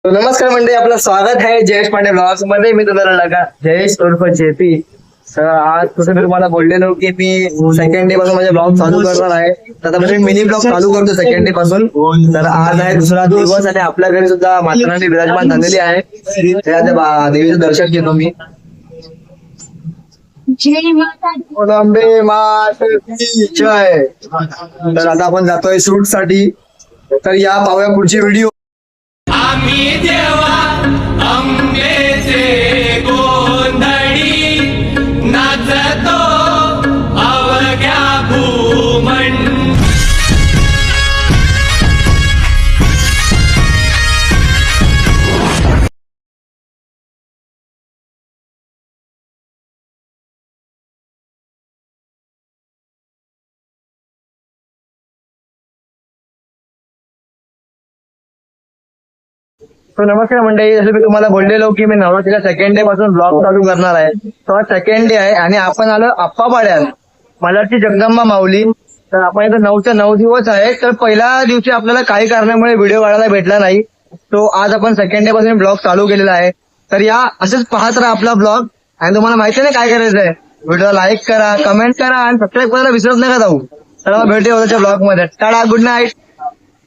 नमस्कार मंडळी, आपलं स्वागत आहे जयेश पांडे ब्लॉग्स मध्ये. मी तुम्हाला लगा जयेश उर्फ जेपी. आज कुठे तुम्हाला बोललेलो की मी सेकंड डे पासून माझे ब्लॉग चालू करणार आहे. तर मी मिनी ब्लॉग चालू करतो सेकंड डे पासून. तर आज आहे दुसरा दिवस आणि आपल्या घरी सुद्धा माताराणी विराजमान झालेली आहे. त्या देवीचं दर्शन घेतो मी. अंबे मात जय. तर आता आपण जातोय शूट साठी. तर या पाहूया पुढची व्हिडिओ. आम्ही देवा अंबेचे गोंधळी नाचतो अवघ्या भूमंड. नमस्कार मंडळी, जसं मी तुम्हाला बोललेलो की मी नवरात्रीच्या सेकंड डे पासून ब्लॉग चालू करणार आहे. तर सेकंड डे आहे आणि आपण आलो आप्पापाड्यात मलाडची जगदंबा माऊली. तर आपण इथं 9 दिवस आहे. तर पहिल्या दिवशी आपल्याला काही कारणामुळे व्हिडिओ काढायला भेटला नाही. तो आज आपण सेकंड डे पासून ब्लॉग चालू केलेला आहे. तर या असंच पाहत राहा आपला ब्लॉग. आणि तुम्हाला माहिती नाही काय करायचं आहे. व्हिडिओला लाईक करा, कमेंट करा आणि सबस्क्राईब करायला विसरत नका जाऊ. तर भेटूया उद्याच्या ब्लॉग मध्ये. Tata, good night.